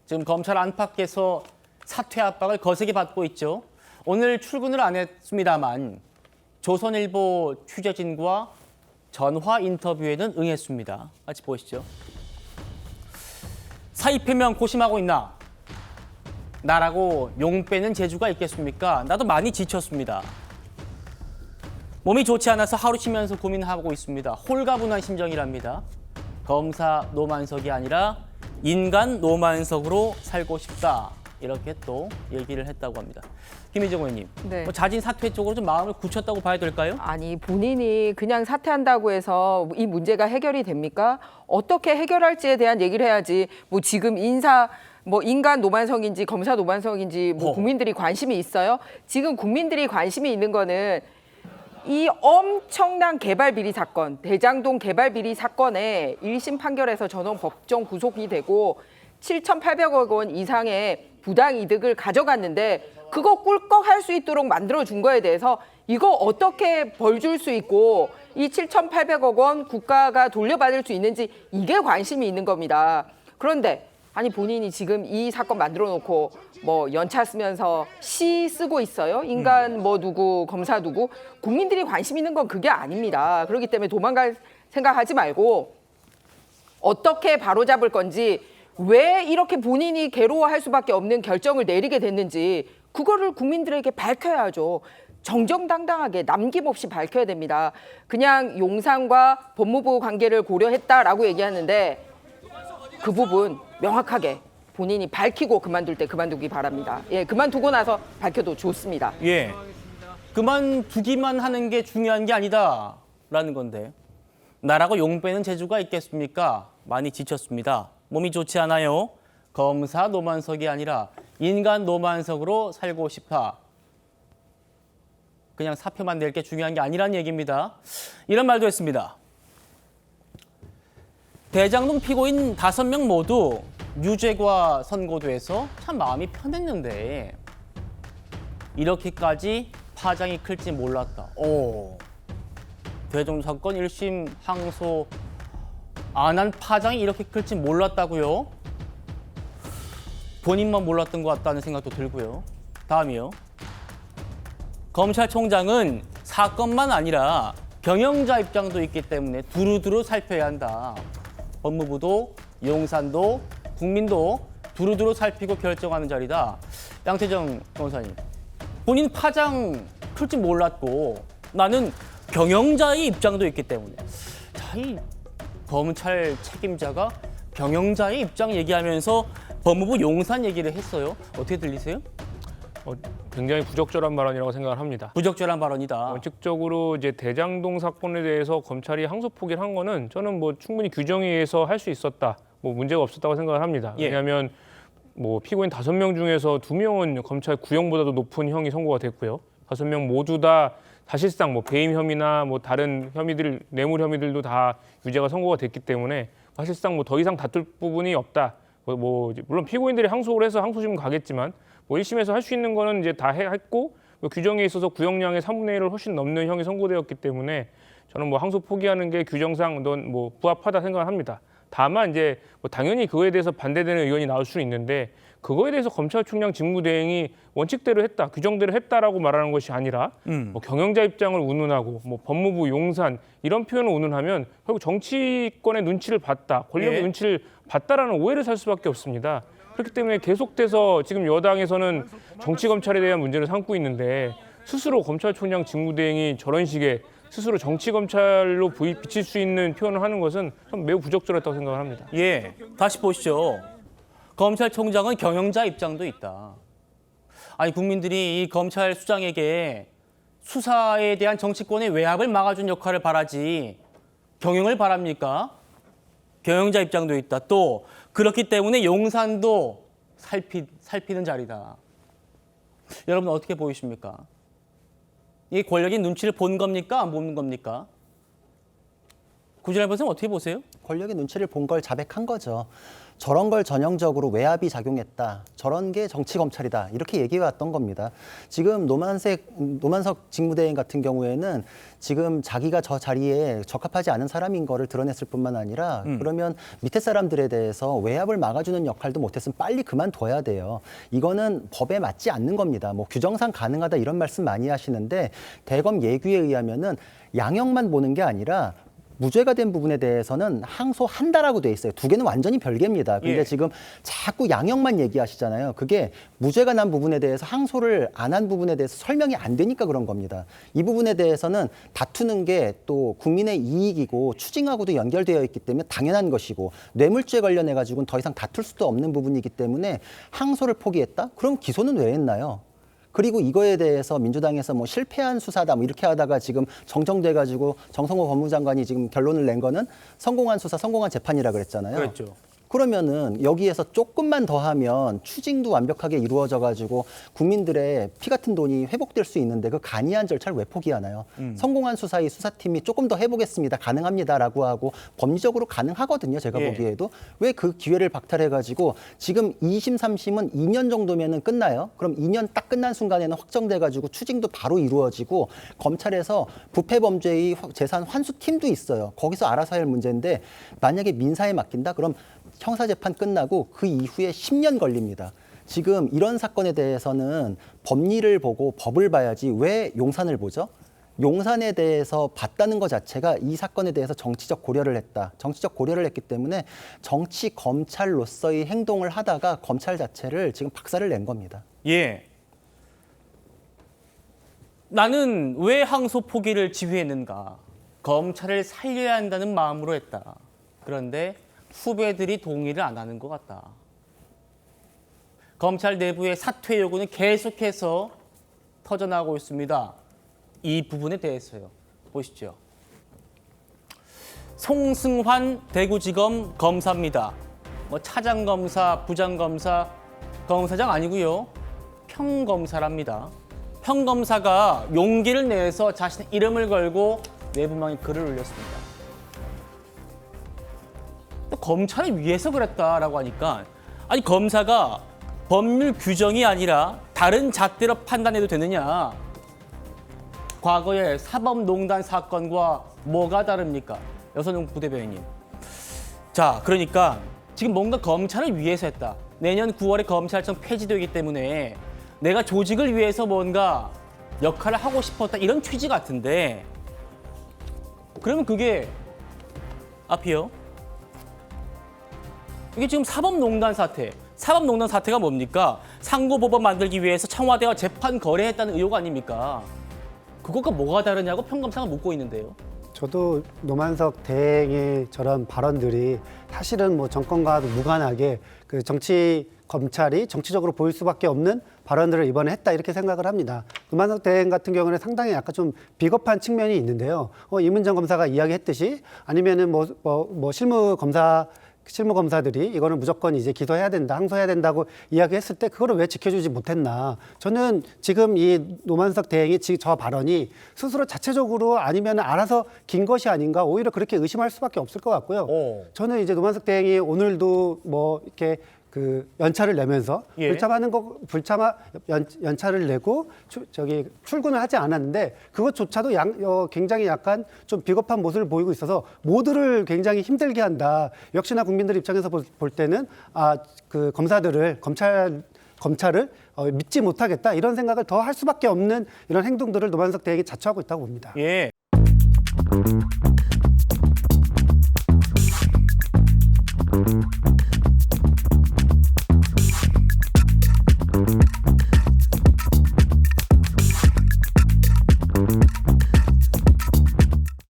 지금 검찰 안팎에서 사퇴 압박을 거세게 받고 있죠. 오늘 출근을 안 했습니다만 조선일보 취재진과 전화 인터뷰에는 응했습니다. 같이 보시죠. 사의 표명 고심하고 있나? 나라고 용 빼는 재주가 있겠습니까? 나도 많이 지쳤습니다. 몸이 좋지 않아서 하루 쉬면서 고민하고 있습니다. 홀가분한 심정이랍니다. 검사 노만석이 아니라 인간 노만석으로 살고 싶다. 이렇게 또 얘기를 했다고 합니다. 김희정 의원님, 네. 뭐 자진 사퇴 쪽으로 좀 마음을 굳혔다고 봐야 될까요? 아니 본인이 그냥 사퇴한다고 해서 이 문제가 해결이 됩니까? 어떻게 해결할지에 대한 얘기를 해야지. 뭐 지금 인간 노만석인지 검사 노만석인지 뭐 국민들이 관심이 있어요? 지금 국민들이 관심이 있는 거는 이 엄청난 개발 비리 사건, 대장동 개발 비리 사건에 1심 판결에서 전원 법정 구속이 되고 7,800억 원 이상의 부당 이득을 가져갔는데 그거 꿀꺽할 수 있도록 만들어준 거에 대해서 이거 어떻게 벌 줄 수 있고 이 7,800억 원 국가가 돌려받을 수 있는지 이게 관심이 있는 겁니다. 그런데 아니 본인이 지금 이 사건 만들어 놓고 뭐 연차 쓰면서 시 쓰고 있어요. 인간 뭐 누구 검사 누구 국민들이 관심 있는 건 그게 아닙니다. 그렇기 때문에 도망갈 생각하지 말고 어떻게 바로잡을 건지 왜 이렇게 본인이 괴로워할 수밖에 없는 결정을 내리게 됐는지 그거를 국민들에게 밝혀야죠. 정정당당하게 남김없이 밝혀야 됩니다. 그냥 용산과 법무부 관계를 고려했다라고 얘기하는데 그 부분 명확하게 본인이 밝히고 그만둘 때 그만두기 바랍니다. 예, 그만두고 나서 밝혀도 좋습니다. 예, 그만두기만 하는 게 중요한 게 아니다라는 건데 나라고 용 빼는 재주가 있겠습니까? 많이 지쳤습니다. 몸이 좋지 않아요. 검사 노만석이 아니라 인간 노만석으로 살고 싶다. 그냥 사표만 낼 게 중요한 게 아니란 얘기입니다. 이런 말도 했습니다. 대장동 피고인 5명 모두 유죄가 선고돼서 참 마음이 편했는데 이렇게까지 파장이 클지 몰랐다. 대장동 사건 1심 항소 안 한 파장이 이렇게 클지 몰랐다고요? 본인만 몰랐던 것 같다는 생각도 들고요. 다음이요. 검찰총장은 사건만 아니라 경영자 입장도 있기 때문에 두루두루 살펴야 한다. 법무부도 용산도 국민도 두루두루 살피고 결정하는 자리다. 양태정 변호사님, 본인 파장 클지 몰랐고 나는 경영자의 입장도 있기 때문에 자, 이 검찰 책임자가 경영자의 입장 얘기하면서 법무부 용산 얘기를 했어요. 어떻게 들리세요? 굉장히 부적절한 발언이라고 생각을 합니다. 부적절한 발언이다. 원칙적으로 이제 대장동 사건에 대해서 검찰이 항소 포기를 한 거는 저는 뭐 충분히 규정에 의해서 할 수 있었다, 뭐 문제가 없었다고 생각을 합니다. 예. 왜냐하면 뭐 피고인 5명 중에서 2명은 검찰 구형보다도 높은 형이 선고가 됐고요. 5명 모두 다 사실상 뭐 배임 혐의나 뭐 다른 혐의들, 뇌물 혐의들도 다 유죄가 선고가 됐기 때문에 사실상 뭐 더 이상 다툴 부분이 없다. 물론 피고인들이 항소를 해서 항소심 가겠지만 뭐 1심에서 할 수 있는 거는 이제 다 했고 뭐 규정에 있어서 구형량의 3분의 1을 훨씬 넘는 형이 선고되었기 때문에 저는 뭐 항소 포기하는 게 규정상 넌 뭐 부합하다 생각을 합니다. 다만 이제 뭐 당연히 그거에 대해서 반대되는 의견이 나올 수 있는데 그거에 대해서 검찰총장 직무대행이 원칙대로 했다, 규정대로 했다라고 말하는 것이 아니라 뭐 경영자 입장을 운운하고 뭐 법무부 용산 이런 표현을 운운하면 결국 정치권의 눈치를 봤다, 권력의 예. 눈치를 봤다라는 오해를 살 수밖에 없습니다. 그렇기 때문에 계속돼서 지금 여당에서는 정치검찰에 대한 문제를 삼고 있는데 스스로 검찰총장 직무대행이 저런 식의 스스로 정치검찰로 비칠 수 있는 표현을 하는 것은 참 매우 부적절했다고 생각을 합니다. 예, 다시 보시죠. 검찰총장은 경영자 입장도 있다. 아니 국민들이 이 검찰 수장에게 수사에 대한 정치권의 외압을 막아준 역할을 바라지 경영을 바랍니까? 경영자 입장도 있다. 또 그렇기 때문에 용산도 살피는 자리다. 여러분 어떻게 보이십니까? 이 권력이 눈치를 본 겁니까? 안 보는 겁니까? 구준환 변호사님 어떻게 보세요? 권력의 눈치를 본 걸 자백한 거죠. 저런 걸 전형적으로 외압이 작용했다. 저런 게 정치 검찰이다. 이렇게 얘기해 왔던 겁니다. 지금 노만석 직무대행 같은 경우에는 지금 자기가 저 자리에 적합하지 않은 사람인 거를 드러냈을 뿐만 아니라 그러면 밑에 사람들에 대해서 외압을 막아주는 역할도 못했으면 빨리 그만둬야 돼요. 이거는 법에 맞지 않는 겁니다. 뭐 규정상 가능하다 이런 말씀 많이 하시는데 대검 예규에 의하면은 양형만 보는 게 아니라 무죄가 된 부분에 대해서는 항소한다라고 돼 있어요. 두 개는 완전히 별개입니다. 근데 예. 지금 자꾸 양형만 얘기하시잖아요. 그게 무죄가 난 부분에 대해서 항소를 안 한 부분에 대해서 설명이 안 되니까 그런 겁니다. 이 부분에 대해서는 다투는 게 또 국민의 이익이고 추징하고도 연결되어 있기 때문에 당연한 것이고 뇌물죄 관련해 가지고는 더 이상 다툴 수도 없는 부분이기 때문에 항소를 포기했다? 그럼 기소는 왜 했나요? 그리고 이거에 대해서 민주당에서 뭐 실패한 수사다 뭐 이렇게 하다가 지금 정정돼가지고 정성호 법무장관이 지금 결론을 낸 거는 성공한 수사, 성공한 재판이라 그랬잖아요. 그랬죠. 그러면은 여기에서 조금만 더 하면 추징도 완벽하게 이루어져가지고 국민들의 피 같은 돈이 회복될 수 있는데 그 간이한 절차를 왜 포기하나요? 성공한 수사의 수사팀이 조금 더 해보겠습니다. 가능합니다라고 하고 법리적으로 가능하거든요. 제가 예. 보기에도. 왜 그 기회를 박탈해가지고 지금 2심, 3심은 2년 정도면은 끝나요. 그럼 2년 딱 끝난 순간에는 확정돼가지고 추징도 바로 이루어지고 검찰에서 부패범죄의 재산 환수팀도 있어요. 거기서 알아서 할 문제인데 만약에 민사에 맡긴다? 그럼 형사재판 끝나고 그 이후에 10년 걸립니다. 지금 이런 사건에 대해서는 법리를 보고 법을 봐야지 왜 용산을 보죠? 용산에 대해서 봤다는 것 자체가 이 사건에 대해서 정치적 고려를 했다. 정치적 고려를 했기 때문에 정치 검찰로서의 행동을 하다가 검찰 자체를 지금 박살을 낸 겁니다. 예. 나는 왜 항소 포기를 지휘했는가? 검찰을 살려야 한다는 마음으로 했다. 그런데 후배들이 동의를 안 하는 것 같다. 검찰 내부의 사퇴 요구는 계속해서 터져나오고 있습니다. 이 부분에 대해서요. 보시죠. 송승환 대구지검 검사입니다. 뭐 차장검사, 부장검사, 검사장 아니고요. 평검사랍니다. 평검사가 용기를 내서 자신의 이름을 걸고 내부망에 글을 올렸습니다. 검찰을 위해서 그랬다라고 하니까 아니 검사가 법률 규정이 아니라 다른 잣대로 판단해도 되느냐. 과거의 사법농단 사건과 뭐가 다릅니까? 여선용 부대변인님. 자, 그러니까 지금 뭔가 검찰을 위해서 했다. 내년 9월에 검찰청 폐지되기 때문에 내가 조직을 위해서 뭔가 역할을 하고 싶었다. 이런 취지 같은데 그러면 그게 앞이요. 이게 지금 사법농단 사태. 사법농단 사태가 뭡니까? 상고법원 만들기 위해서 청와대와 재판 거래했다는 의혹 아닙니까? 그것과 뭐가 다르냐고 평검사가 묻고 있는데요. 저도 노만석 대행의 저런 발언들이 사실은 뭐 정권과도 무관하게 그 정치 검찰이 정치적으로 보일 수밖에 없는 발언들을 이번에 했다 이렇게 생각을 합니다. 노만석 대행 같은 경우는 상당히 약간 좀 비겁한 측면이 있는데요. 이문정 검사가 이야기했듯이 아니면은 실무 검사들이 이거는 무조건 이제 기소해야 된다, 항소해야 된다고 이야기했을 때 그거를 왜 지켜주지 못했나? 저는 지금 이 노만석 대행이 저 발언이 스스로 자체적으로 아니면 알아서 긴 것이 아닌가 오히려 그렇게 의심할 수밖에 없을 것 같고요. 저는 이제 노만석 대행이 오늘도 뭐 이렇게 그 연차를 내면서 예. 연차를 내고 출근을 하지 않았는데 그것조차도 굉장히 약간 좀 비겁한 모습을 보이고 있어서 모두를 굉장히 힘들게 한다. 역시나 국민들 입장에서 볼 때는 그 검사들을 검찰을 믿지 못하겠다 이런 생각을 더 할 수밖에 없는 이런 행동들을 노만석 대행이 자초하고 있다고 봅니다. 예.